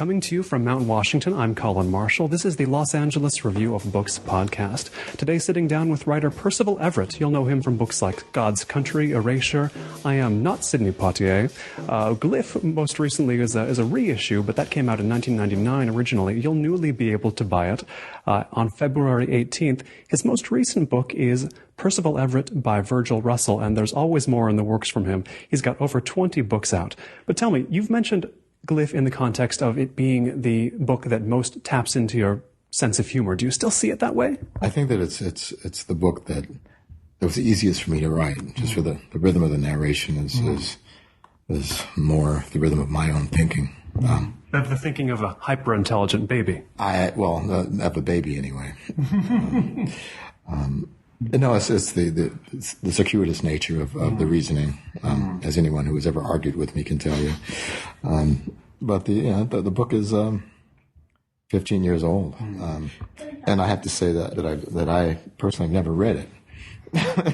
Coming to you from Mount Washington, I'm Colin Marshall. This is the Los Angeles Review of Books podcast. Today, sitting down with writer Percival Everett. You'll know him from books like God's Country, Erasure, I Am Not Sidney Poitier. Glyph, most recently, is a reissue, but that came out in 1999 originally. You'll newly be able to buy it on February 18th. His most recent book is Percival Everett by Virgil Russell, and there's always more in the works from him. He's got over 20 books out. But tell me, you've mentioned Glyph in the context of it being the book that most taps into your sense of humor. Do you still see it that way? I think that it's the book that it was easiest for me to write, just for the rhythm of the narration is more the rhythm of my own thinking. The thinking of a hyper-intelligent baby. Of a baby anyway. No, it's the circuitous nature of the reasoning, as anyone who has ever argued with me can tell you. But the book is 15 years old, and I have to say that I personally have never read it.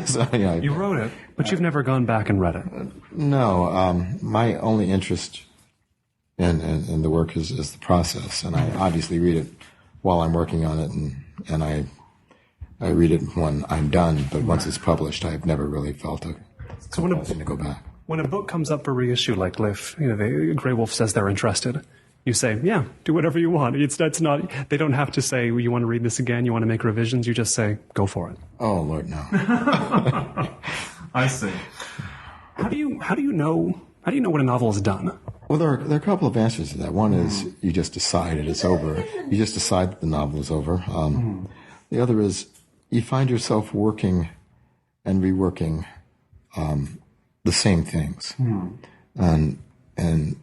So, you wrote it, but you've never gone back and read it. No, my only interest in the work is the process, and I obviously read it while I'm working on it, and I read it when I'm done, but once it's published, I've never really felt a compulsion to go back. When a book comes up for reissue like Glyph, Grey Wolf says they're interested. You say, yeah, do whatever you want. It's not. They don't have to say, well, you want to read this again, you want to make revisions. You just say, go for it. Oh Lord, no. I see. How do you know when a novel is done? Well, there are a couple of answers to that. One is you just decide it's over. You just decide that the novel is over. The other is you find yourself working and reworking the same things, and then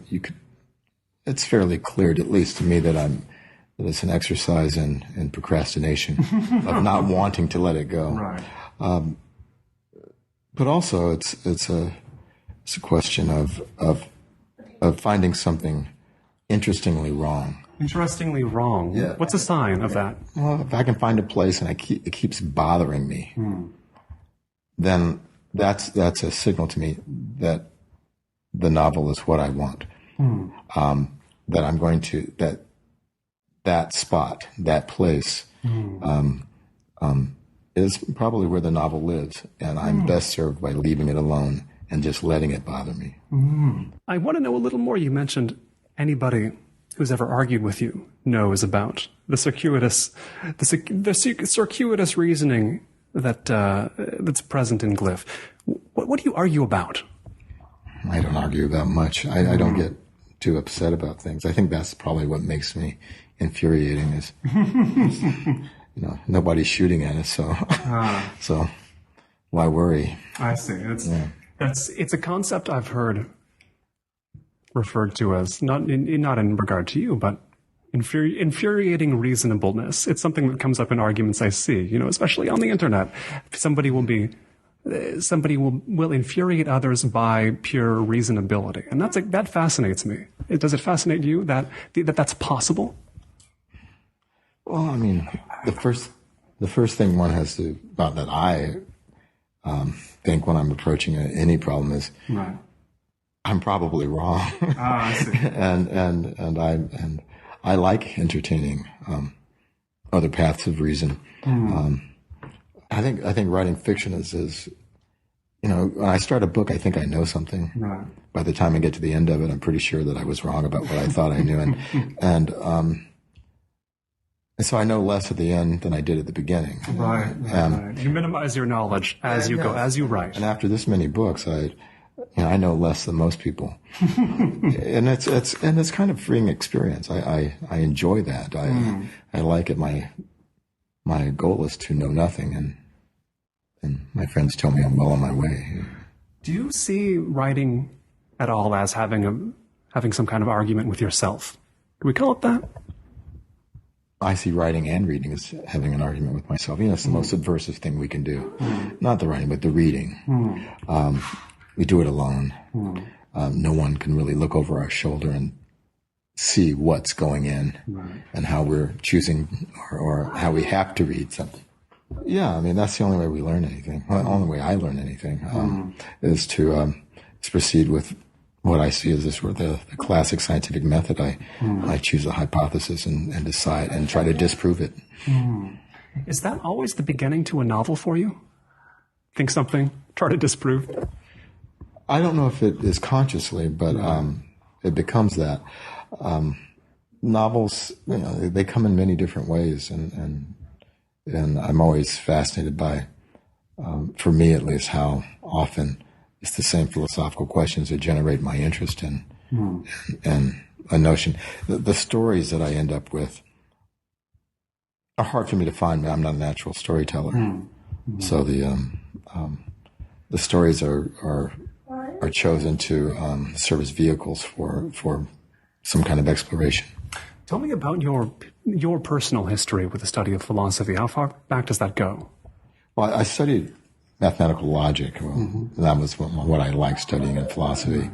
you could. It's fairly clear, at least to me, that it's an exercise in procrastination of not wanting to let it go. Right. But also, it's a question of finding something interestingly wrong. Interestingly wrong. Yeah. What's a sign of that? Well, if I can find a place and it keeps bothering me, then that's a signal to me that the novel is what I want. That I'm going to that spot, that place, is probably where the novel lives, and I'm best served by leaving it alone and just letting it bother me. I want to know a little more. You mentioned anybody who's ever argued with you knows about the circuitous reasoning that's present in Glyph. What do you argue about? I don't argue about much. I don't get too upset about things. I think that's probably what makes me infuriating is, nobody's shooting at us, so why worry? I see. It's a concept I've heard referred to as not in regard to you, but infuriating reasonableness. It's something that comes up in arguments I see, especially on the internet. Somebody will infuriate others by pure reasonability, and that fascinates me. Does it fascinate you that's possible? Well, I mean, the first thing one has to about that I think when I'm approaching any problem is. Right. I'm probably wrong. I see. and I like entertaining other paths of reason. I think writing fiction is when I start a book, I think I know something. Right. By the time I get to the end of it, I'm pretty sure that I was wrong about what I thought I knew, and so I know less at the end than I did at the beginning. Right. You minimize your knowledge as you go, as you write. And after this many books, I know less than most people, and it's kind of freeing experience. I enjoy that. I like it. My goal is to know nothing, and my friends tell me I'm well on my way. Do you see writing at all as having some kind of argument with yourself? Can we call it that? I see writing and reading as having an argument with myself. It's the most subversive thing we can do. Not the writing, but the reading. We do it alone. No one can really look over our shoulder and see what's going in and how we're choosing or how we have to read something. Yeah, I mean, that's the only way we learn anything. Well, the only way I learn anything is to proceed with what I see as this sort of the classic scientific method. I choose a hypothesis and decide and try to disprove it. Is that always the beginning to a novel for you? Think something, try to disprove? I don't know if it is consciously, but it becomes that. Novels, they come in many different ways, and I'm always fascinated by, for me at least, how often it's the same philosophical questions that generate my interest in and a notion. The stories that I end up with are hard for me to find. I'm not a natural storyteller, so the stories are chosen to serve as vehicles for some kind of exploration. Tell me about your personal history with the study of philosophy. How far back does that go? Well, I studied mathematical logic. That was what I liked studying in philosophy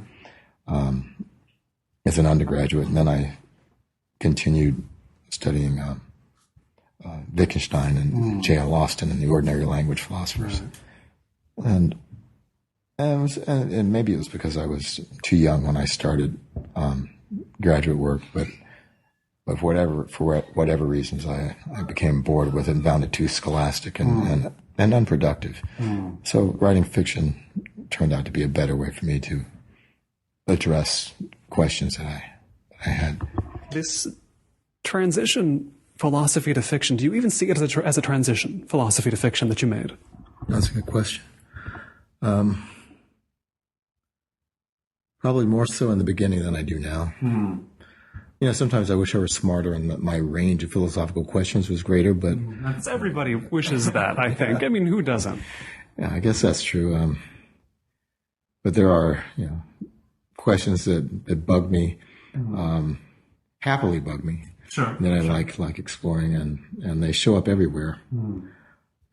as an undergraduate. And then I continued studying Wittgenstein and J.L. Austin and the ordinary language philosophers. And maybe it was because I was too young when I started graduate work, but for whatever reasons, I became bored with it and found it too scholastic and unproductive. So writing fiction turned out to be a better way for me to address questions that I had. This transition, philosophy to fiction, do you even see it as a transition, philosophy to fiction, that you made? That's a good question. Probably more so in the beginning than I do now. Sometimes I wish I were smarter and that my range of philosophical questions was greater, but... Everybody wishes that, I think. I mean, who doesn't? Yeah, I guess that's true. But there are, questions that bug me, happily bug me, that I like exploring, and they show up everywhere.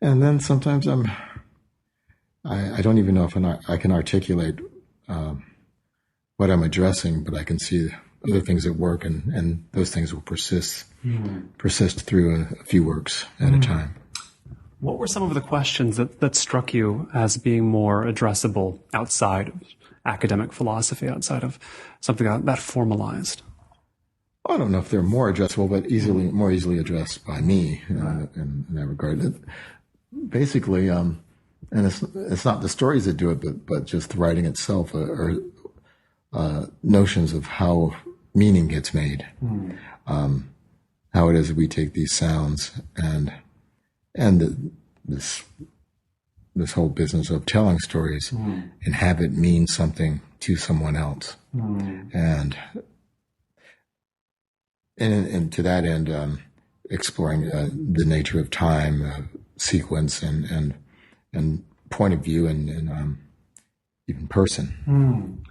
And then sometimes I don't even know if I can articulate what I'm addressing, but I can see other things at work, and those things will persist through a few works at a time. What were some of the questions that struck you as being more addressable outside of academic philosophy, outside of something that formalized? I don't know if they're more addressable, but more easily addressed by me in that regard. Basically, and it's not the stories that do it, but just the writing itself are notions of how meaning gets made, how it is that we take these sounds and this whole business of telling stories and have it mean something to someone else, and to that end, exploring the nature of time, sequence, and point of view, and even person.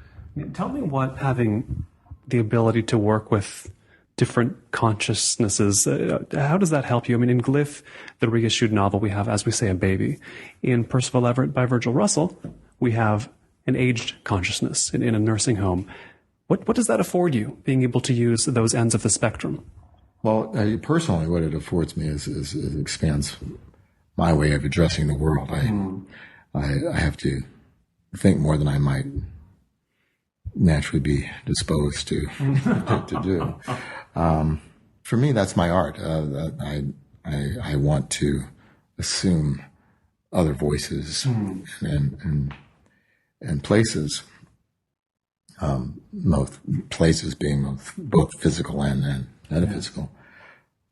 Tell me what having the ability to work with different consciousnesses, how does that help you? I mean, in Glyph, the reissued novel, we have As We Say a Baby. In Percival Everett by Virgil Russell, we have an aged consciousness in a nursing home. What does that afford you, being able to use those ends of the spectrum? Well, personally, what it affords me is it expands my way of addressing the world. I have to think more than I might naturally be disposed to do. For me, that's my art. I want to assume other voices and places. Both places being both physical and metaphysical.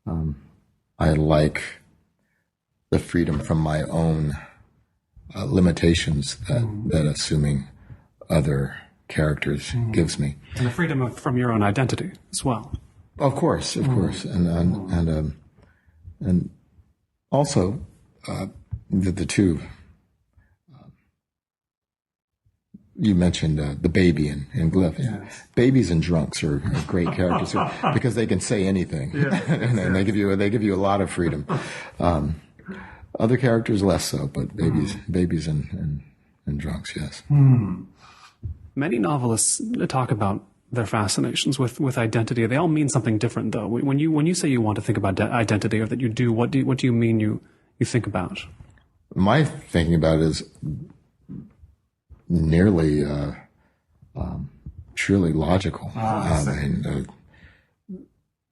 I like the freedom from my own limitations that assuming other characters gives me, and the freedom from your own identity as well. Of course, and also the two. You mentioned the baby in Glyph. Yes. Babies and drunks are great characters because they can say anything, and they give you a lot of freedom. Other characters less so, but babies and drunks, yes. Many novelists talk about their fascinations with identity. They all mean something different, though. When you say you want to think about identity, or that you do, what do you mean you think about? My thinking about it is nearly surely logical.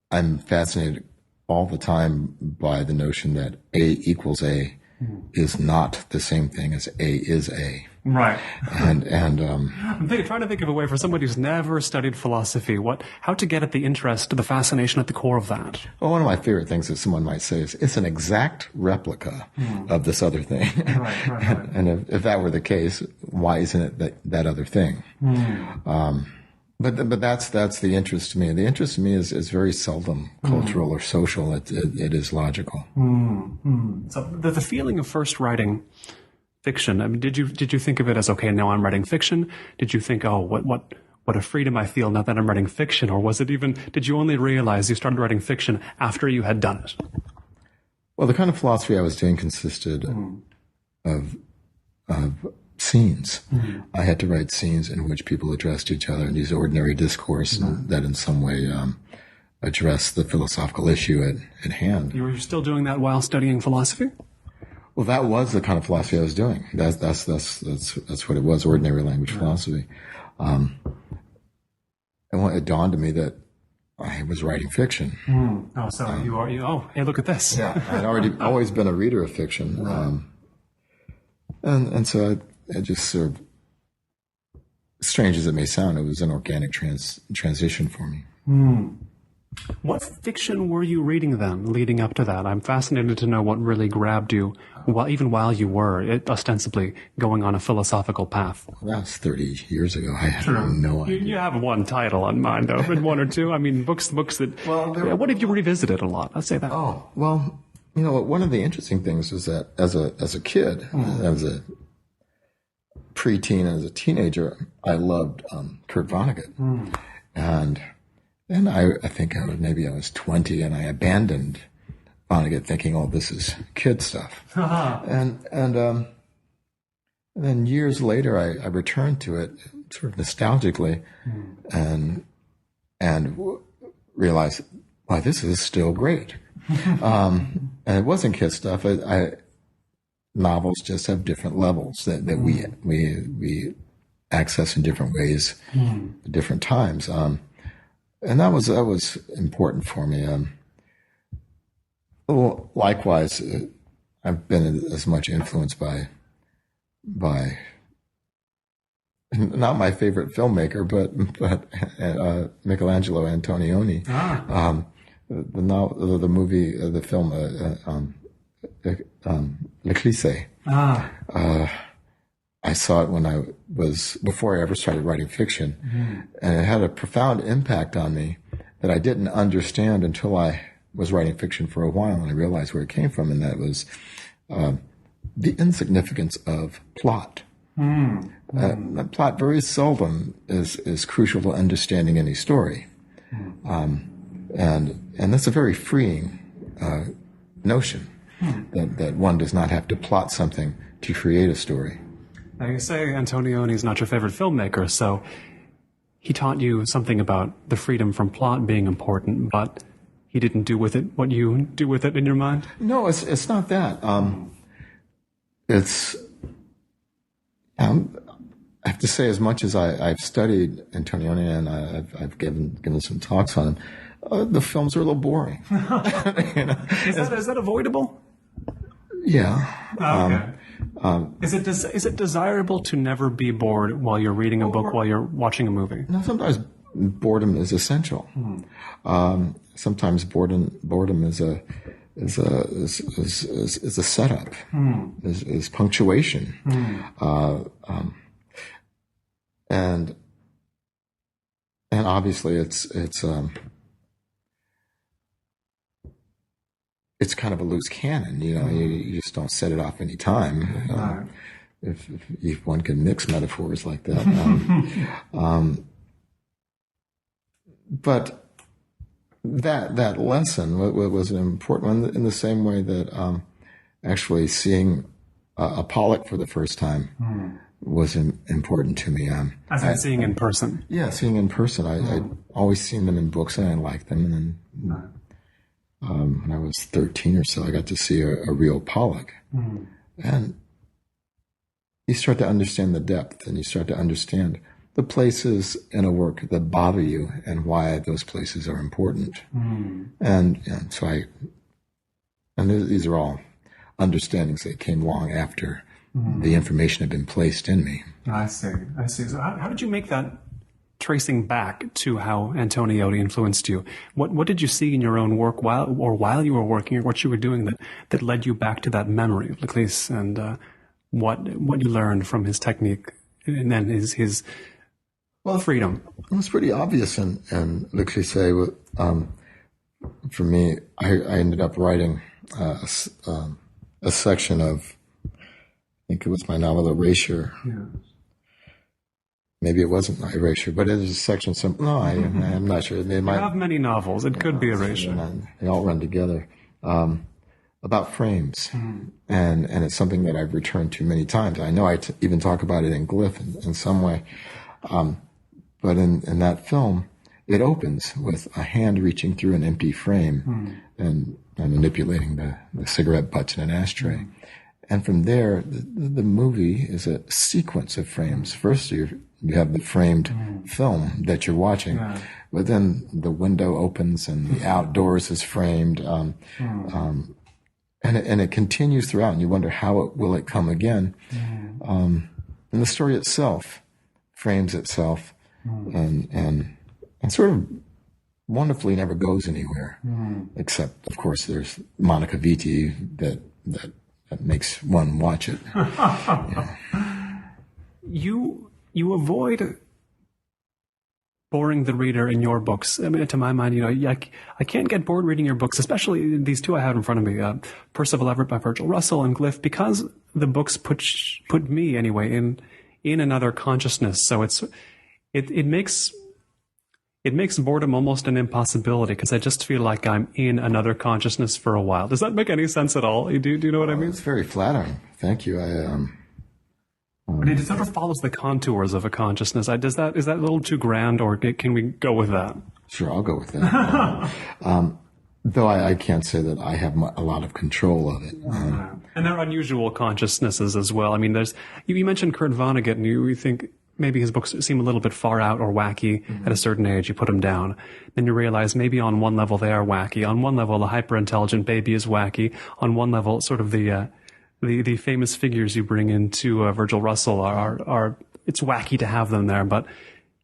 I'm fascinated all the time by the notion that A equals A is not the same thing as A is A. Right. And I'm trying to think of a way for somebody who's never studied philosophy, how to get at the interest, the fascination at the core of that. Well, one of my favorite things that someone might say is it's an exact replica of this other thing. Right. And if that were the case, why isn't it that other thing? But that's the interest to me. The interest to me is very seldom cultural or social. It is logical. So the feeling of first writing fiction, I mean, did you think of it as, okay, now I'm writing fiction? Did you think, oh, what a freedom I feel now that I'm writing fiction? Or was it even, did you only realize you started writing fiction after you had done it? Well, the kind of philosophy I was doing consisted of scenes. I had to write scenes in which people addressed each other in these ordinary discourse that in some way addressed the philosophical issue at hand. You were still doing that while studying philosophy? Well, that was the kind of philosophy I was doing. That's what it was, ordinary language philosophy. And it dawned on me that I was writing fiction. Oh, so hey, look at this. Yeah, I'd always been a reader of fiction. And so I just sort of, strange as it may sound, it was an organic transition for me. What fiction were you reading then, leading up to that? I'm fascinated to know what really grabbed you, even while you were ostensibly going on a philosophical path. Well, that was 30 years ago. I had no idea. You have one title on mind, though, and one or two. I mean, books that... Well, what have you revisited a lot? Let's say that. Oh, well, one of the interesting things is that as a kid, as a preteen, as a teenager, I loved Kurt Vonnegut. And I think I was 20 and I abandoned Vonnegut thinking, oh, this is kid stuff. And then years later, I returned to it sort of nostalgically and realized, wow, this is still great. And it wasn't kid stuff. Novels just have different levels that we access in different ways at different times. And that was important for me. Likewise, I've been as much influenced by not my favorite filmmaker, but Michelangelo Antonioni. The movie, the film, Le Cliché. I saw it before I ever started writing fiction, and it had a profound impact on me that I didn't understand until I was writing fiction for a while, and I realized where it came from, and that was the insignificance of plot. Plot very seldom is crucial to understanding any story, and that's a very freeing notion that one does not have to plot something to create a story. Now, you say Antonioni is not your favorite filmmaker, so he taught you something about the freedom from plot being important, but he didn't do with it what you do with it in your mind? No, it's not that. I have to say, as much as I've studied Antonioni and I've given some talks on him, the films are a little boring. Is that avoidable? Yeah. Okay. Is it desirable to never be bored while you're reading a book, while you're watching a movie? No, sometimes boredom is essential. Sometimes boredom is a setup, is punctuation, and obviously it's kind of a loose cannon, you just don't set it off any time. If one can mix metaphors like that. But that lesson was an important one in the same way that actually seeing a pollock for the first time was important to me. As in seeing in person? Yeah, seeing in person. I'd always seen them in books and I liked them. And then when I was 13 or so, I got to see a real pollock. And you start to understand the depth and you start to understand the places in a work that bother you and why those places are important. And these are all understandings that came long after the information had been placed in me. I see. So how did you make that tracing back to how Antonioni influenced you? What did you see in your own work while you were working, or what you were doing that led you back to that memory of Glyph, and what you learned from his technique and then his freedom? It was pretty obvious in Glyph. For me, I ended up writing a section of, I think it was my novel Erasure. Yeah. Maybe it wasn't my Erasure, but it is a section. I'm not sure. You have many novels. It could be Erasure. They all run together. About frames, and it's something that I've returned to many times. I know I even talk about it in Glyph in some way, but in that film, it opens with a hand reaching through an empty frame and manipulating the cigarette butts in an ashtray. And from there, the movie is a sequence of frames. First, you have the framed film that you're watching, but then the window opens and the outdoors is framed, and it continues throughout. And you wonder how will it come again. And the story itself frames itself, and sort of wonderfully never goes anywhere, except of course there's Monica Vitti that makes one watch it. You avoid boring the reader in your books. I mean, to my mind, I can't get bored reading your books, especially these two I have in front of me, Percival Everett by Virgil Russell and Glyph, because the books put me anyway in another consciousness. So it makes boredom almost an impossibility, because I just feel like I'm in another consciousness for a while. Does that make any sense at all? Do you know what I mean? It's very flattering. Thank you. But it sort of follows the contours of a consciousness. Is that a little too grand, or can we go with that? Sure, I'll go with that. Though I can't say that I have a lot of control of it. And there are unusual consciousnesses as well. I mean, you mentioned Kurt Vonnegut, and you think maybe his books seem a little bit far out or wacky at a certain age. You put them down. Then you realize maybe on one level they are wacky. On one level, the hyper-intelligent baby is wacky. On one level, sort of the famous figures you bring into Virgil Russell are it's wacky to have them there, but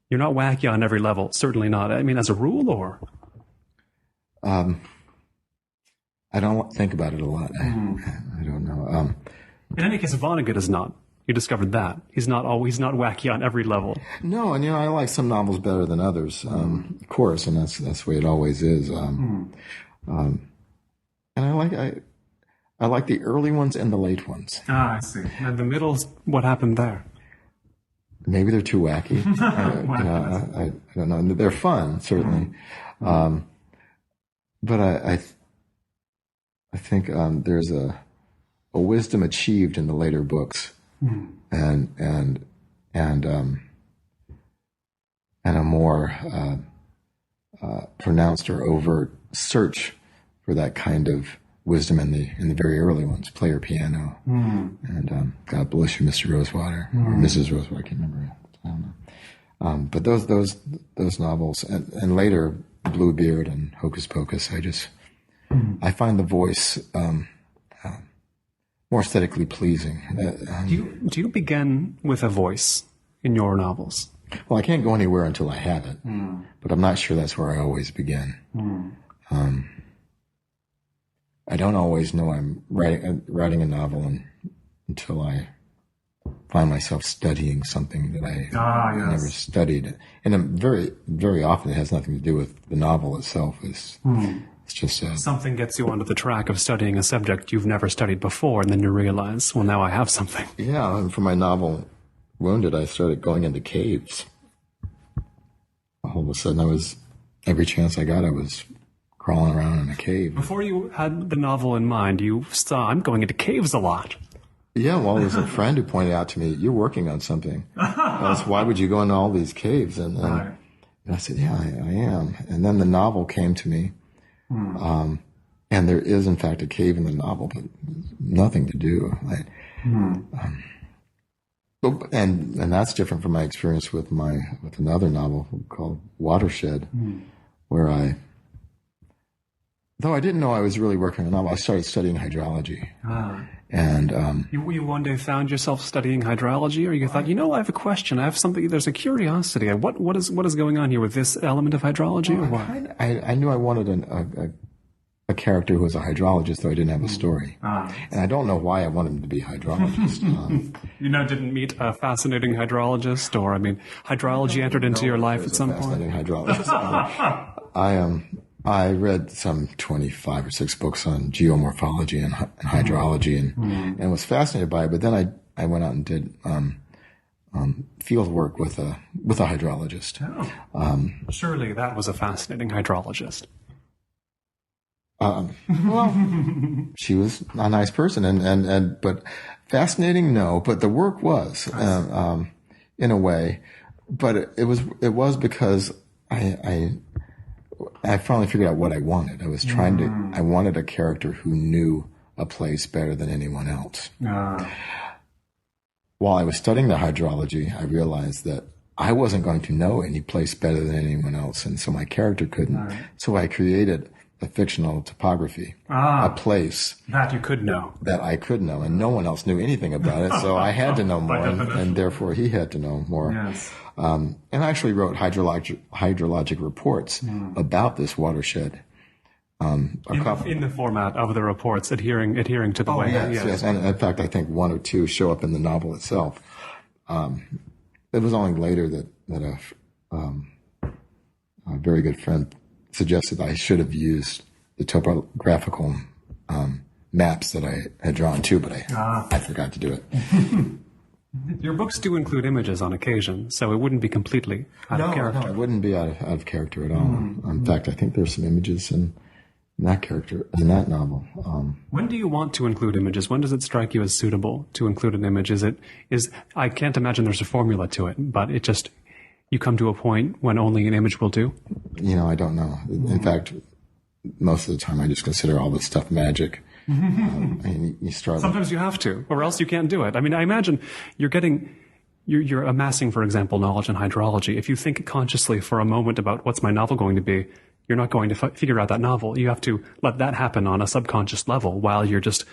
you're not wacky on every level. Certainly not. I mean, as a rule, or? I don't think about it a lot. I don't know. In any case, Vonnegut is not. You discovered that. He's not wacky on every level. No, and I like some novels better than others, of course, and that's the way it always is. And I like the early ones and the late ones. I see. And the middle's what happened there? Maybe they're too wacky. I don't know. They're fun, certainly. But I think there's a wisdom achieved in the later books, and a more pronounced or overt search for that kind of wisdom in the very early ones, Player Piano, and God Bless You, Mr. Rosewater, or Mrs. Rosewater, I can't remember. I don't know. But those novels, and later Bluebeard and Hocus Pocus, I find the voice more aesthetically pleasing. Do you begin with a voice in your novels? Well, I can't go anywhere until I have it, but I'm not sure that's where I always begin. I don't always know I'm writing a novel until I find myself studying something that I never studied. And very, very often it has nothing to do with the novel itself. It's just something gets you onto the track of studying a subject you've never studied before, and then you realize, well, now I have something. Yeah, and for my novel Wounded, I started going into caves. All of a sudden, every chance I got, I was crawling around in a cave. Before you had the novel in mind, you saw, I'm going into caves a lot. Yeah, well, there was a friend who pointed out to me, you're working on something. I asked, why would you go into all these caves? And I said, yeah, I am. And then the novel came to me. And there is, in fact, a cave in the novel, but nothing to do. And that's different from my experience with another novel called Watershed, where though I didn't know I was really working on a novel, I started studying hydrology. And you one day found yourself studying hydrology, or you thought, I have a question, I have something, there's a curiosity. What is going on here with this element of hydrology, or what? I knew I wanted a character who was a hydrologist, though I didn't have a story. And I don't know why I wanted him to be a hydrologist. Didn't meet a fascinating hydrologist, or, hydrology entered into your life at some point? Fascinating hydrologist. I read some 25 or 6 books on geomorphology and hydrology and was fascinated by it. But then I went out and did field work with a hydrologist. Surely that was a fascinating hydrologist. Well, she was a nice person, but fascinating, no. But the work was, in a way. But it was because I finally figured out what I wanted. I wanted a character who knew a place better than anyone else. While I was studying the hydrology, I realized that I wasn't going to know any place better than anyone else, and so my character couldn't. So I created a fictional topography, a place that you could know, that I could know, and no one else knew anything about it. So I had to know more, and therefore he had to know more. Yes. And I actually wrote hydrologic reports about this watershed. In the format of the reports, adhering to the way. Yes. And in fact, I think 1 or 2 show up in the novel itself. It was only later that a very good friend suggested I should have used the topographical maps that I had drawn too, but I forgot to do it. Your books do include images on occasion, so it wouldn't be completely out of character. No, it wouldn't be out of character at all. In fact, I think there's some images in that character, in that novel. When do you want to include images? When does it strike you as suitable to include an image? I can't imagine there's a formula to it, but you come to a point when only an image will do? I don't know. In fact, most of the time I just consider all this stuff magic. Sometimes you have to, or else you can't do it. I imagine you're amassing, for example, knowledge in hydrology. If you think consciously for a moment about what's my novel going to be, you're not going to figure out that novel. You have to let that happen on a subconscious level while you're just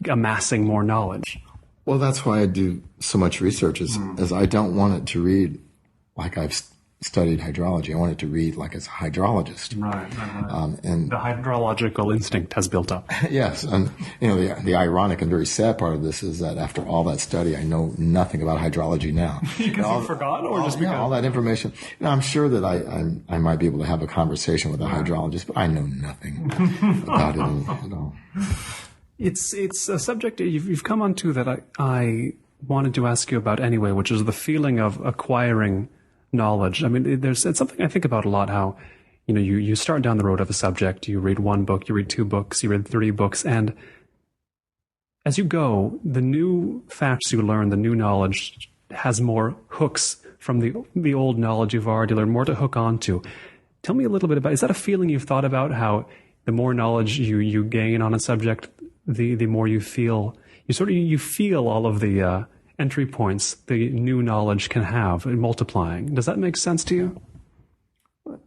amassing more knowledge. Well, that's why I do so much research, as I don't want it to read like I've studied hydrology. I want it to read like as a hydrologist. Right. And the hydrological instinct has built up. Yes. And, the ironic and very sad part of this is that after all that study, I know nothing about hydrology now. Because you forgot, or just because? All that information. I'm sure that I might be able to have a conversation with a hydrologist, but I know nothing about it at all. It's a subject you've come onto that I wanted to ask you about anyway, which is the feeling of acquiring knowledge. It's something I think about a lot, how, you start down the road of a subject, you read 1 book, you read 2 books, you read 30 books, and as you go, the new facts you learn, the new knowledge has more hooks from the old knowledge you've already learned, more to hook onto. Tell me a little bit about, is that a feeling you've thought about, how the more knowledge you gain on a subject, the more you feel, you feel all of the entry points the new knowledge can have in multiplying. Does that make sense to you?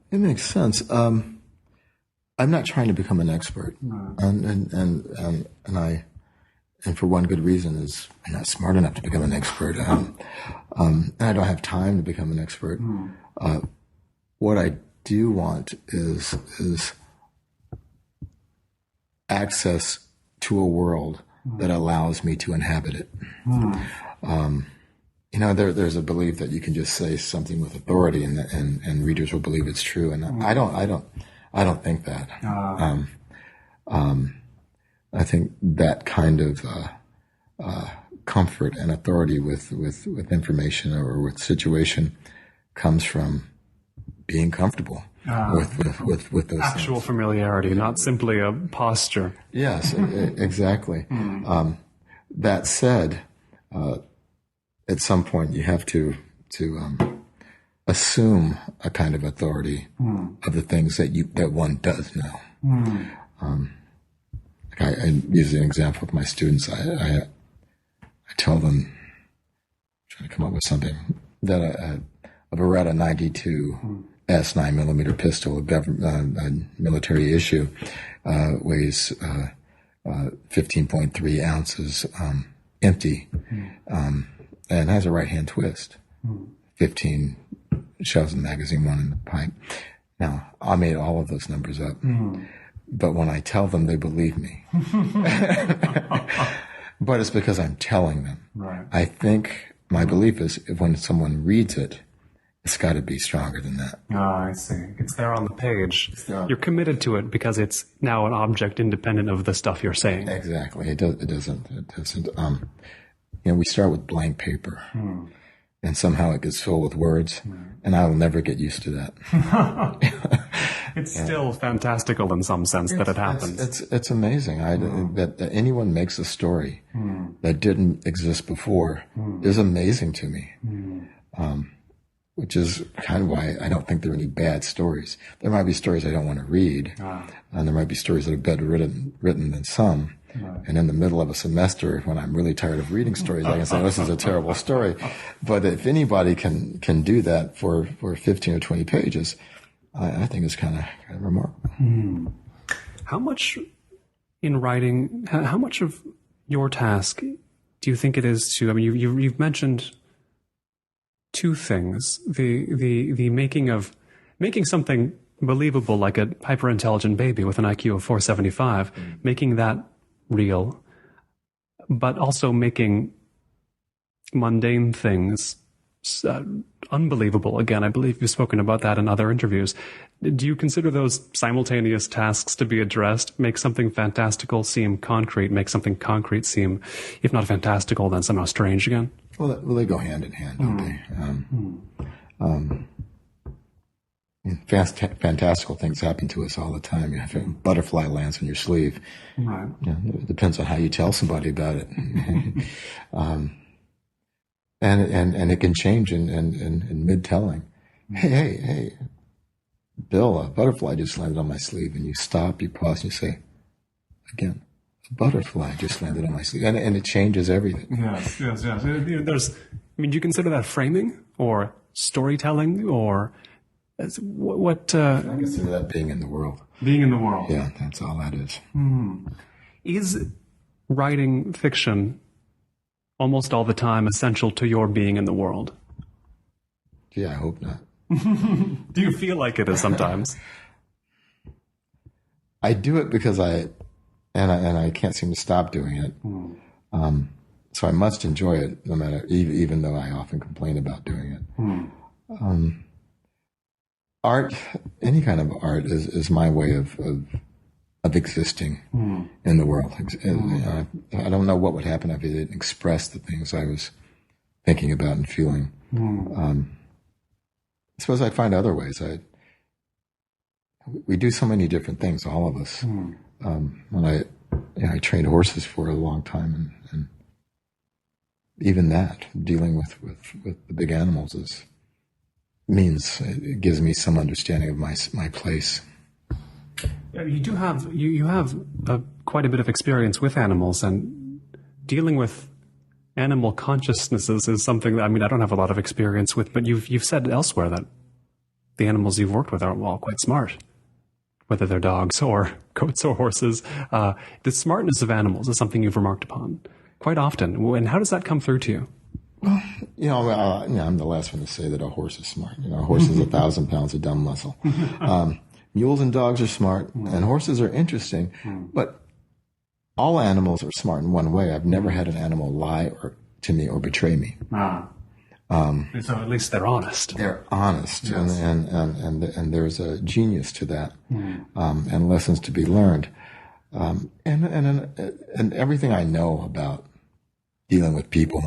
It makes sense. I'm not trying to become an expert, and for one good reason is I'm not smart enough to become an expert, and I don't have time to become an expert. What I do want is access to a world that allows me to inhabit it. There's a belief that you can just say something with authority and readers will believe it's true. And I don't think that. I think that kind of, comfort and authority with information or with situation comes from being comfortable with those actual things. Familiarity, not simply a posture. Yes, exactly. That said, at some point you have to assume a kind of authority of the things that one does know. I use an example with my students. I tell them, trying to come up with something, that a Beretta 92 S 9mm pistol, a military issue, weighs 15.3 ounces, empty, and has a right-hand twist. 15 shells in the magazine, 1 in the pipe. Now, I made all of those numbers up, but when I tell them, they believe me. But it's because I'm telling them. Right. I think my belief is when someone reads it, it's got to be stronger than that. Oh, I see. It's there on the page. there. You're committed to it because it's now an object independent of the stuff you're saying. Exactly. It doesn't. We start with blank paper, and somehow it gets filled with words, and I will never get used to that. It's still fantastical in some sense that it happens. It's amazing that anyone makes a story that didn't exist before is amazing to me. Which is kind of why I don't think there are any bad stories. There might be stories I don't want to read, and there might be stories that are better written than some. Right. And in the middle of a semester, when I'm really tired of reading stories, I can say, this is a terrible story. But if anybody can do that for 15 or 20 pages, I think it's kind of remarkable. How much in writing, how much of your task do you think it is to, I mean, you've mentioned two things, the making something believable, like a hyper-intelligent baby with an IQ of 475, making that real, but also making mundane things unbelievable. Again, I believe you've spoken about that in other interviews. Do you consider those simultaneous tasks to be addressed? Make something fantastical seem concrete, make something concrete seem, if not fantastical, then somehow strange again? Well, they go hand in hand, don't they? Fantastical things happen to us all the time. If a butterfly lands on your sleeve, right. It depends on how you tell somebody about it. And it can change in mid-telling. Hey, Bill, a butterfly just landed on my sleeve, and you stop, you pause, and you say, again, a butterfly just landed on my sleeve, and it changes everything. Yes. Do you consider that framing or storytelling or what? I consider that being in the world. Being in the world. Yeah, that's all that is. Is writing fiction almost all the time essential to your being in the world? Gee, I hope not. Do you feel like it is sometimes? I do it because I can't seem to stop doing it. So I must enjoy it, no matter, even though I often complain about doing it. Art, any kind of art, is my way of existing in the world. I don't know what would happen if I didn't express the things I was thinking about and feeling. I suppose I find other ways. We do so many different things, all of us. When I trained horses for a long time, and even that, dealing with the big animals, it gives me some understanding of my place. You do have you have quite a bit of experience with animals, and dealing with animal consciousnesses is something that, I mean, I don't have a lot of experience with, but you've said elsewhere that the animals you've worked with are all quite smart, whether they're dogs or goats or horses. The smartness of animals is something you've remarked upon quite often. And how does that come through to you? Well, I'm the last one to say that a horse is smart. A horse is 1,000 pounds of dumb muscle. Mules and dogs are smart, and horses are interesting, but all animals are smart in one way. I've never had an animal lie to me or betray me. So at least they're honest. They're honest, yes. and there's a genius to that, and lessons to be learned, and everything I know about dealing with people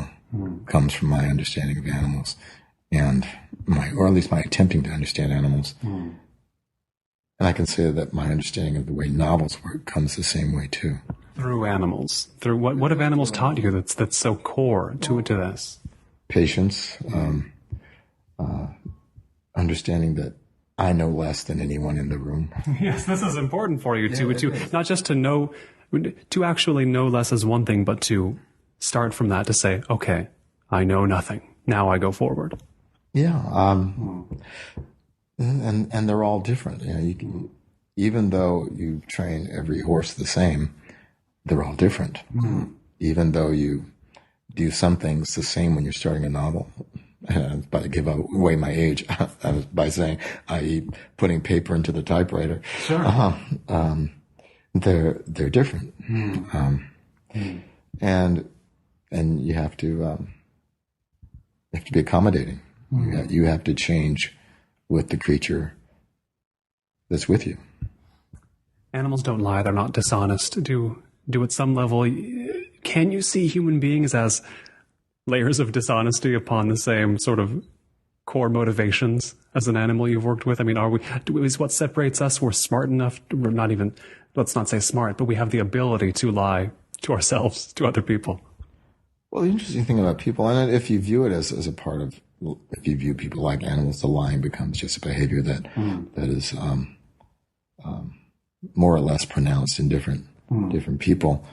comes from my understanding of animals, or at least my attempting to understand animals. And I can say that my understanding of the way novels work comes the same way too. Through animals. Through what have animals taught you that's so core to this? Patience, understanding that I know less than anyone in the room. Yes, this is important for you to not just to know, to actually know less is one thing, but to start from that to say, okay, I know nothing. now I go forward. Yeah. And they're all different. You know, even though you train every horse the same, they're all different. Even though you do some things the same when you're starting a novel. I was about to give away my age by saying, i.e., putting paper into the typewriter. Sure. They're different, and you have to be accommodating. You have to change with the creature that's with you. Animals don't lie; they're not dishonest. Do at some level, can you see human beings as layers of dishonesty upon the same sort of core motivations as an animal you've worked with? I mean, is what separates us, we're smart enough, we're not even, let's not say smart, but we have the ability to lie to ourselves, to other people. Well, the interesting thing about people, and if you view it as a part of, if you view people like animals, the lying becomes just a behavior that is more or less pronounced in different people.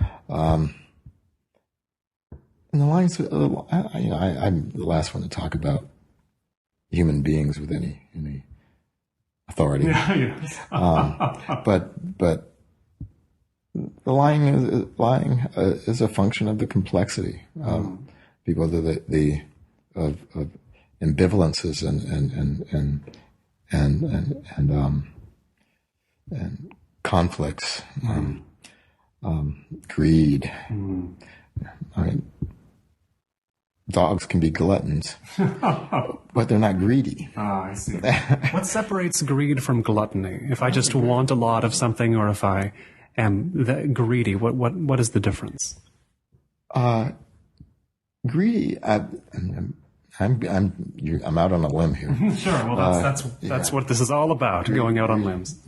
And the lines, I'm the last one to talk about human beings with any authority. But the lying is a function of the complexity. People, the of ambivalences and conflicts, greed. I mean, dogs can be gluttons, but they're not greedy. I see. What separates greed from gluttony? If I just want a lot of something, or if I am greedy, what is the difference? Greedy. I'm out on a limb here. Sure. Well, that's what this is all about. Going out on limbs.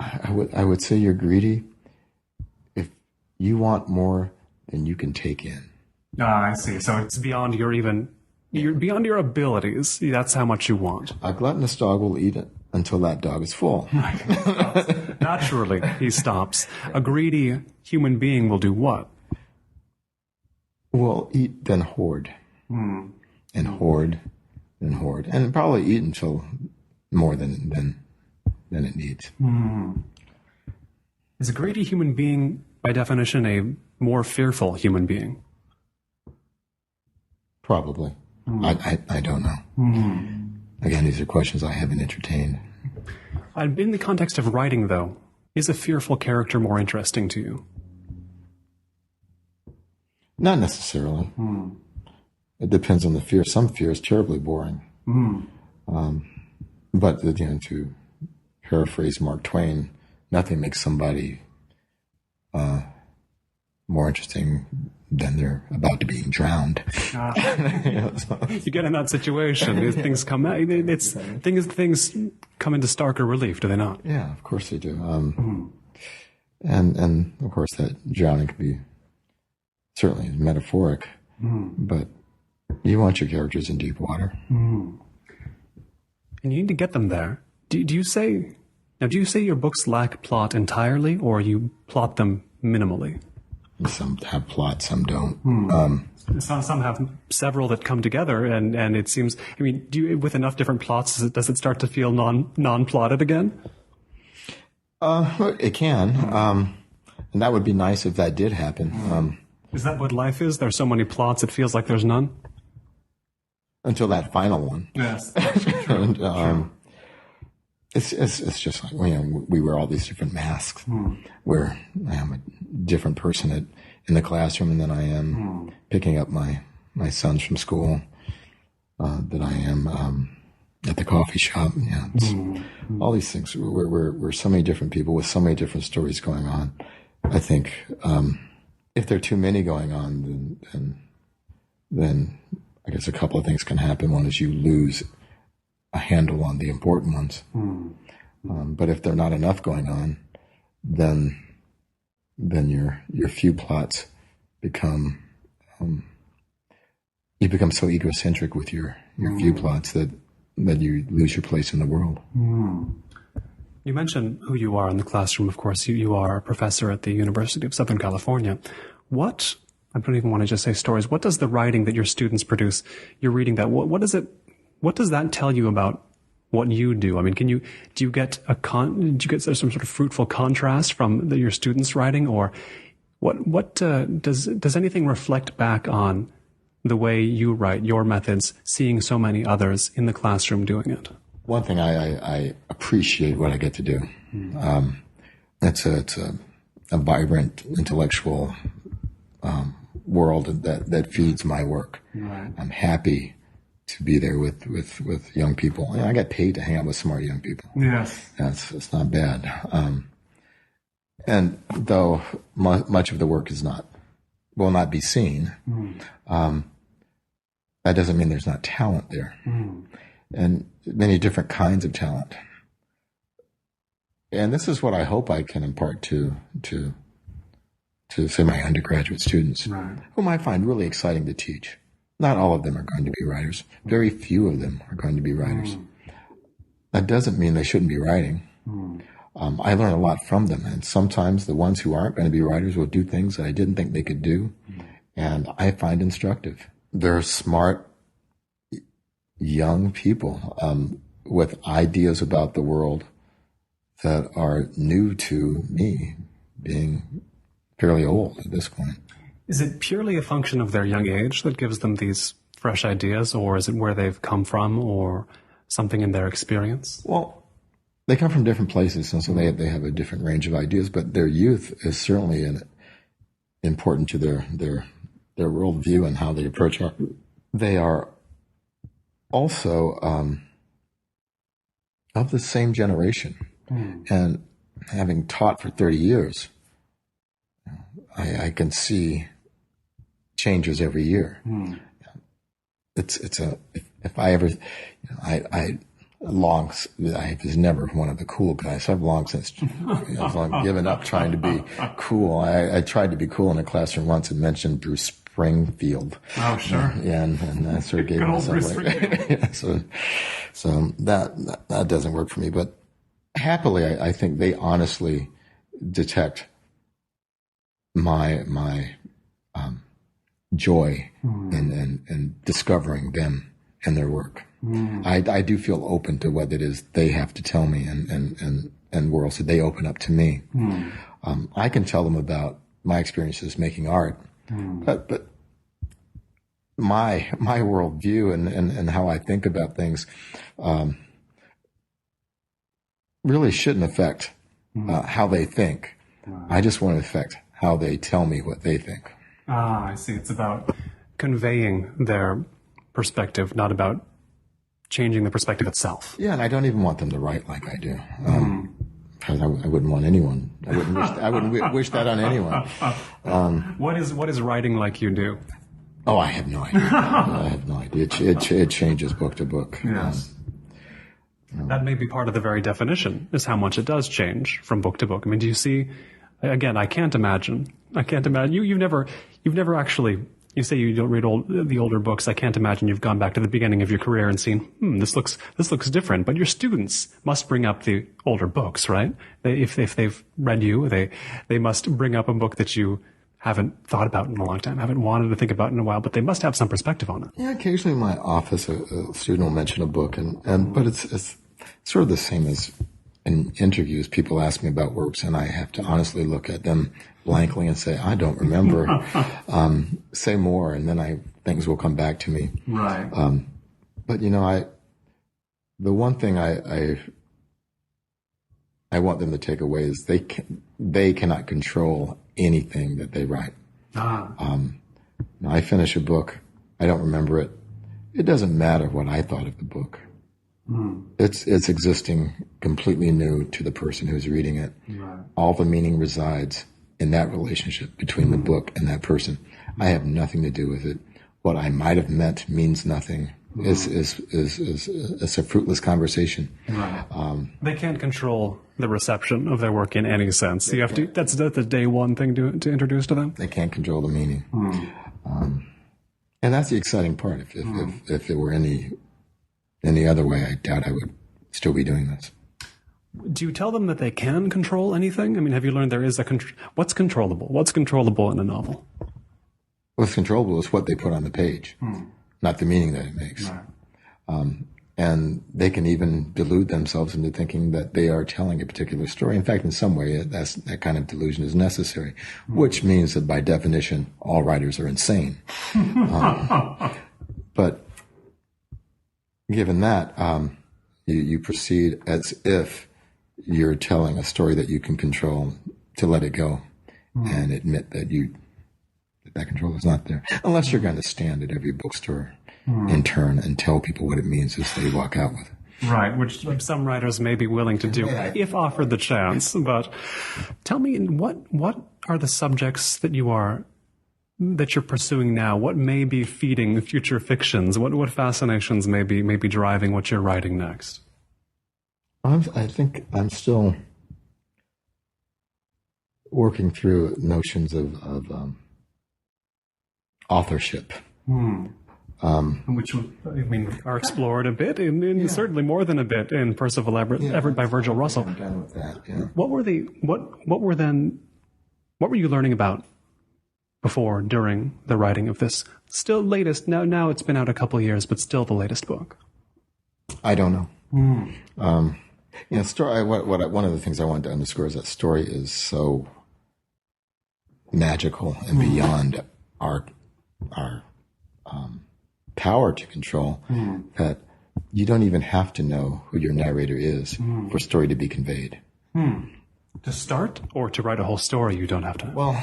I would say you're greedy if you want more than you can take in. I see. So it's beyond you're beyond your abilities. That's how much you want. A gluttonous dog will eat it until that dog is full. Right. Naturally, he stops. A greedy human being will do what? Will eat, then hoard. And hoard, and hoard. And probably eat until more than it needs. Is a greedy human being, by definition, a more fearful human being? Probably. I don't know. Again, these are questions I haven't entertained. In the context of writing, though, is a fearful character more interesting to you? Not necessarily. It depends on the fear. Some fear is terribly boring. But to paraphrase Mark Twain, nothing makes somebody more interesting than they're about to be drowned. You get in that situation, things come out. Things come into starker relief, do they not? Yeah, of course they do. And of course that drowning can be certainly metaphoric, but you want your characters in deep water. And you need to get them there. Do you say your books lack plot entirely, or you plot them minimally? Some have plot, some don't. Some have several that come together, and it seems. I mean, with enough different plots, does it start to feel non-plotted again? It can, and that would be nice if that did happen. Is that what life is? There's so many plots, it feels like there's none. Until that final one. Yes. And, it's just like we wear all these different masks. Where I am a different person in the classroom than I am picking up my sons from school. That I am at the coffee shop. Yeah, all these things. We're so many different people with so many different stories going on. I think if there are too many going on, then I guess a couple of things can happen. One is you lose a handle on the important ones. But if there are not enough going on, then your few plots become you become so egocentric with your few plots that you lose your place in the world. You mentioned who you are in the classroom. Of course, you are a professor at the University of Southern California. What I don't even want to just say stories. What does the writing that your students produce, you're reading that, what does that tell you about what you do? I mean, do you get some sort of fruitful contrast from your students' writing, or does anything reflect back on the way you write, your methods, seeing so many others in the classroom doing it? One thing, I appreciate what I get to do. It's a vibrant intellectual world that feeds my work. Right. I'm happy to be there with young people. I get paid to hang out with smart young people. Yes. It's not bad. And though much of the work will not be seen, that doesn't mean there's not talent there. And many different kinds of talent. And this is what I hope I can impart to say my undergraduate students, right, whom I find really exciting to teach. Not all of them are going to be writers. Very few of them are going to be writers. That doesn't mean they shouldn't be writing. I learn a lot from them, and sometimes the ones who aren't going to be writers will do things that I didn't think they could do, and I find instructive. They're smart, young people with ideas about the world that are new to me, being fairly old at this point. Is it purely a function of their young age that gives them these fresh ideas, or is it where they've come from, or something in their experience? Well, they come from different places, and so they have a different range of ideas, but their youth is certainly important to their worldview and how they approach art. They are also of the same generation. And having taught for 30 years, I can see changes every year. If I ever, I was never one of the cool guys. I've long since given up trying to be cool. I tried to be cool in a classroom once and mentioned Bruce Springfield. Oh, sure. And that sort of gave myself away. So that doesn't work for me. But happily, I think they honestly detect my joy in discovering them and their work. I do feel open to what it is they have to tell me, and worlds that they open up to me. I can tell them about my experiences making art, but my worldview and how I think about things really shouldn't affect how they think. I just want to affect how they tell me what they think. Ah, I see. It's about conveying their perspective, not about changing the perspective itself. Yeah, and I don't even want them to write like I do. Because I wouldn't want anyone. I wouldn't wish that on anyone. What is writing like you do? Oh, I have no idea. I have no idea. It changes book to book. Yes. That may be part of the very definition, is how much it does change from book to book. I mean, do you see? Again, I can't imagine. You've never actually. You say you don't read the older books. I can't imagine you've gone back to the beginning of your career and seen, this looks different. But your students must bring up the older books, right? If they've read you, they must bring up a book that you haven't thought about in a long time, haven't wanted to think about in a while, but they must have some perspective on it. Yeah, occasionally in my office, a student will mention a book, but it's sort of the same as in interviews. People ask me about works, and I have to honestly look at them blankly and say, I don't remember. Say more, and then things will come back to me. Right. But the one thing I want them to take away is they cannot control anything that they write. I finish a book, I don't remember it. It doesn't matter what I thought of the book. It's existing completely new to the person who's reading it. Right. All the meaning resides in that relationship between the book and that person. I have nothing to do with it. What I might have meant means nothing. It's a fruitless conversation. Right. They can't control the reception of their work in any sense. You have to. That's the day one thing to introduce to them. They can't control the meaning, and that's the exciting part. If it were any other way, I doubt I would still be doing this. Do you tell them that they can control anything? I mean, have you learned there is what's controllable? What's controllable in a novel? What's controllable is what they put on the page, not the meaning that it makes. Right. And they can even delude themselves into thinking that they are telling a particular story. In fact, in some way, that kind of delusion is necessary, which means that by definition, all writers are insane. But given that, you proceed as if you're telling a story that you can control, to let it go and admit that control is not there, unless you're going to stand at every bookstore in turn and tell people what it means as they walk out with it. Right, which some writers may be willing to do if offered the chance. But tell me, what are the subjects that you're pursuing now? What may be feeding future fictions? What fascinations may be driving what you're writing next? I think I'm still working through notions of authorship. Which are explored a bit, certainly more than a bit, in Percival Everett by Virgil Russell. I'm done with that. Yeah. What were you learning about before, during the writing of this still latest? Now it's been out a couple of years, but still the latest book. I don't know. Story. One of the things I wanted to underscore is that story is so magical and beyond our power to control that you don't even have to know who your narrator is for story to be conveyed. To start or to write a whole story, you don't have to. Well,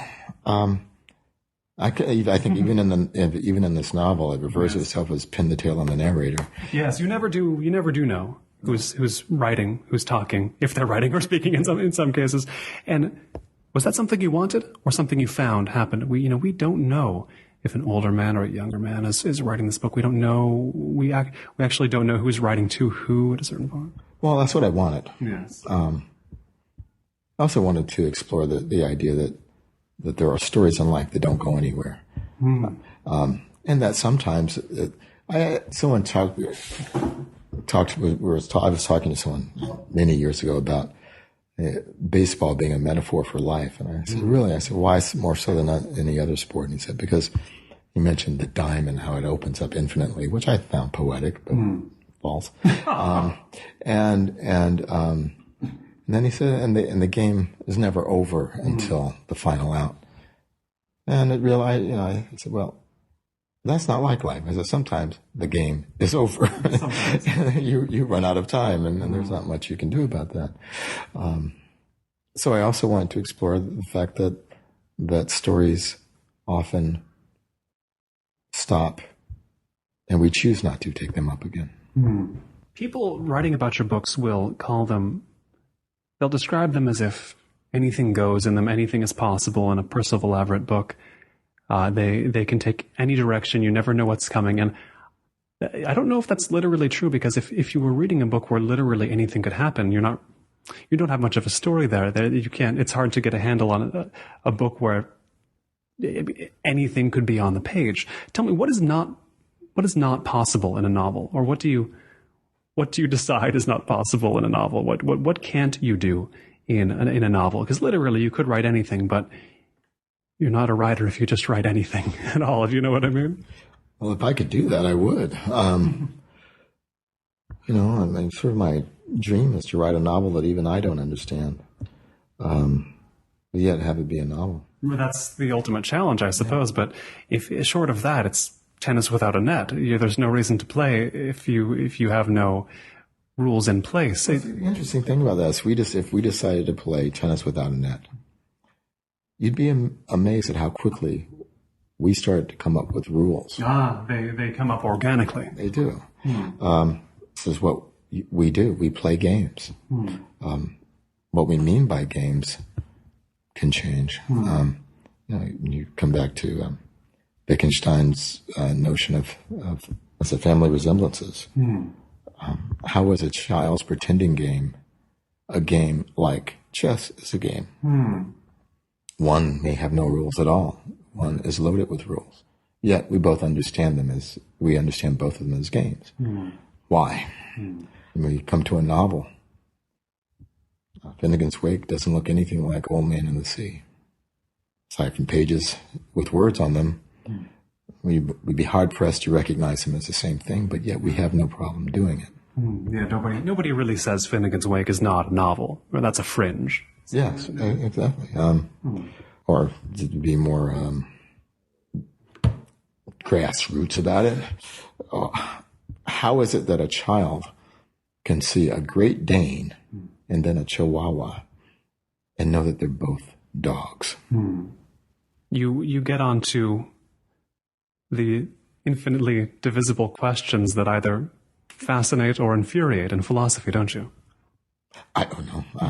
I think even in this novel, it refers to itself as pin the tail on the narrator. Yes, you never do know who's writing, who's talking, if they're writing or speaking in some cases. And was that something you wanted or something you found happened? We don't know if an older man or a younger man is writing this book. We don't know. We actually don't know who's writing to who at a certain point. Well, that's what I wanted. Yes. I also wanted to explore the idea that there are stories in life that don't go anywhere, and that sometimes someone talked. I was talking to someone many years ago about baseball being a metaphor for life. And I said, really? I said, why more so than any other sport? And he said, because he mentioned the diamond, how it opens up infinitely, which I found poetic, but false. And then he said, and the game is never over until the final out. And it realized, I said, well, that's not like life. I said, sometimes the game is over. you run out of time, and there's not much you can do about that. So I also wanted to explore the fact that stories often stop, and we choose not to take them up again. People writing about your books will they'll describe them as if anything goes in them, anything is possible in a Percival Everett book. They can take any direction. You never know what's coming. And I don't know if that's literally true, because if you were reading a book where literally anything could happen, you don't have much of a story there. It's hard to get a handle on a book where anything could be on the page. Tell me, what is not possible in a novel? Or what do you decide is not possible in a novel? What can't you do in a novel? Because literally you could write anything, but you're not a writer if you just write anything at all, if you know what I mean. Well, if I could do that, I would. Sort of my dream is to write a novel that even I don't understand, but yet have it be a novel. Well, that's the ultimate challenge, I suppose. Yeah. But if short of that, it's tennis without a net. There's no reason to play if you have no rules in place. The interesting thing about that is if we decided to play tennis without a net, you'd be amazed at how quickly we start to come up with rules. They come up organically. They do. This is what we do. We play games. What we mean by games can change. You come back to Wittgenstein's notion of the family resemblances. How is a child's pretending game a game like chess is a game? One may have no rules at all. One is loaded with rules. Yet we both understand both of them as games. Why? When you come to a novel, Finnegan's Wake doesn't look anything like Old Man in the Sea. Aside from pages with words on them, we'd be hard-pressed to recognize them as the same thing, but yet we have no problem doing it. Yeah, nobody really says Finnegan's Wake is not a novel, or that's a fringe. Yes, exactly. Or to be more grassroots about it, how is it that a child can see a Great Dane and then a Chihuahua and know that they're both dogs? You get onto the infinitely divisible questions that either fascinate or infuriate in philosophy, don't you? I don't know. I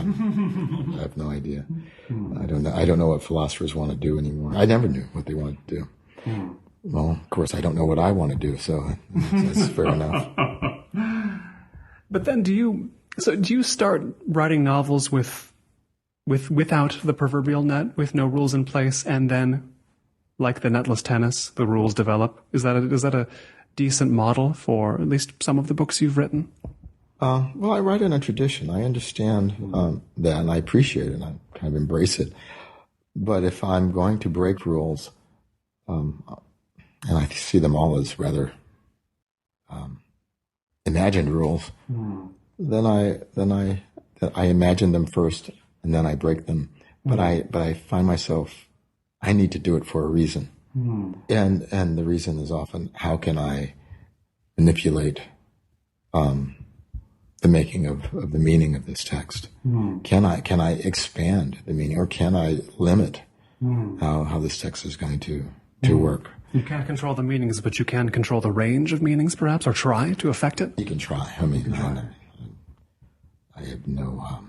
have no idea. I don't know what philosophers want to do anymore. I never knew what they wanted to do. Well, of course, I don't know what I want to do, so that's fair enough. But then do you start writing novels without the proverbial net, with no rules in place, and then, like the netless tennis, the rules develop? Is that a decent model for at least some of the books you've written? Well, I write in a tradition. I understand that, and I appreciate it, and I kind of embrace it. But if I'm going to break rules, and I see them all as rather imagined rules, then I imagine them first, and then I break them. But I find myself, I need to do it for a reason, and the reason is often, how can I manipulate the making of the meaning of this text? Can I expand the meaning, or can I limit how this text is going to work? You can't control the meanings, but you can control the range of meanings, perhaps, or try to affect it? You can try. I mean, I have no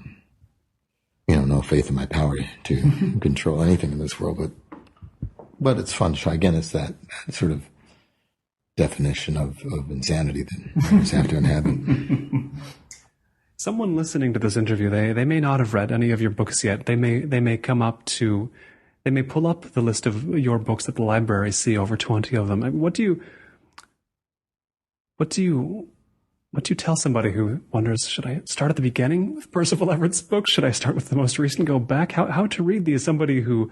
faith in my power to control anything in this world, but it's fun to try. Again, it's that sort of definition of insanity that writers have to inhabit. Someone listening to this interview, they may not have read any of your books yet. They may pull up the list of your books at the library, see over 20 of them. What do you tell somebody who wonders, should I start at the beginning with Percival Everett's books? Should I start with the most recent, go back? How to read these? Somebody who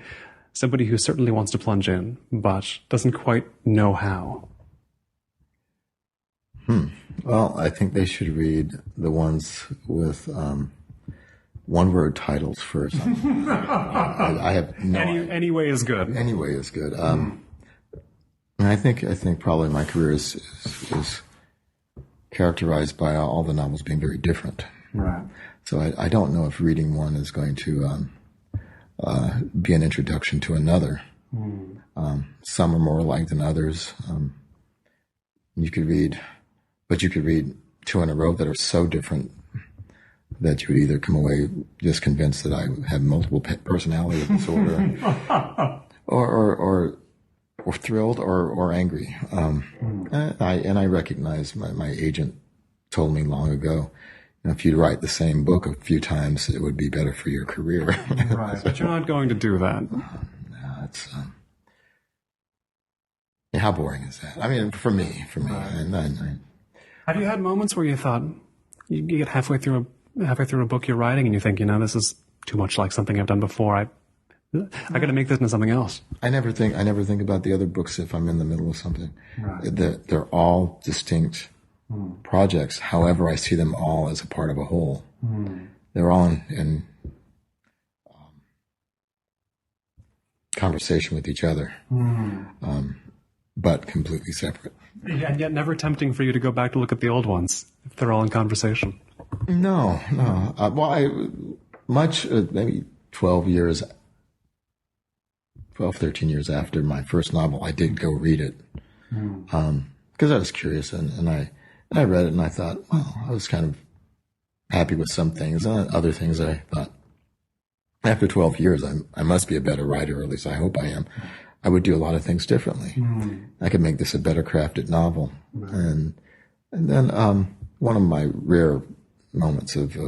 certainly wants to plunge in, but doesn't quite know how. Well, I think they should read the ones with one-word titles first. I have no idea. Any way is good. Any way is good. And I think probably my career is characterized by all the novels being very different. Right. So I don't know if reading one is going to be an introduction to another. Some are more alike than others. You could read two in a row that are so different that you would either come away just convinced that I have multiple personality disorder, or thrilled or angry. And I recognize my agent told me long ago, if you'd write the same book a few times, it would be better for your career. Right, but you're not going to do that. No, it's how boring is that? I mean, for me. Right. Have you had moments where you thought, you get halfway through a book you're writing and you think, this is too much like something I've done before. I got to make this into something else. I never think about the other books if I'm in the middle of something. Right. They're all distinct projects. However, I see them all as a part of a whole. They're all in conversation with each other, but completely separate. And yet never tempting for you to go back to look at the old ones if they're all in conversation. No. Maybe 12, 13 years after my first novel, I did go read it. Because I was curious, and I read it and I thought, well, I was kind of happy with some things, and other things I thought, after 12 years, I must be a better writer, or at least I hope I am. I would do a lot of things differently. I could make this a better crafted novel. And then one of my rare moments of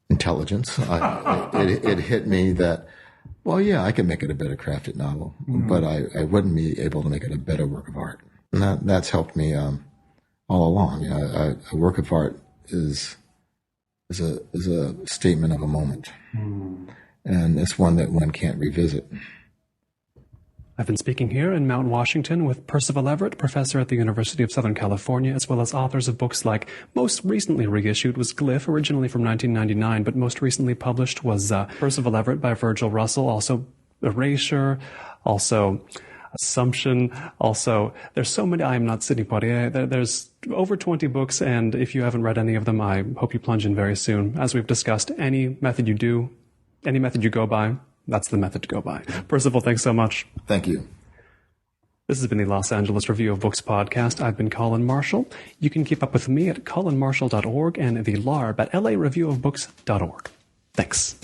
intelligence, it hit me that, well, yeah, I could make it a better crafted novel, but I wouldn't be able to make it a better work of art. And that's helped me all along. A work of art is a statement of a moment. And it's one that one can't revisit. I've been speaking here in Mount Washington with Percival Everett, professor at the University of Southern California, as well as authors of books like, most recently reissued was Glyph, originally from 1999, but most recently published was Percival Everett by Virgil Russell, also Erasure, also Assumption, also there's so many. I am not Sidney Poitier. There's over 20 books, and if you haven't read any of them, I hope you plunge in very soon. As we've discussed, any method you go by, that's the method to go by. Percival, thanks so much. Thank you. This has been the Los Angeles Review of Books podcast. I've been Colin Marshall. You can keep up with me at colinmarshall.org and the LARB at lareviewofbooks.org. Thanks.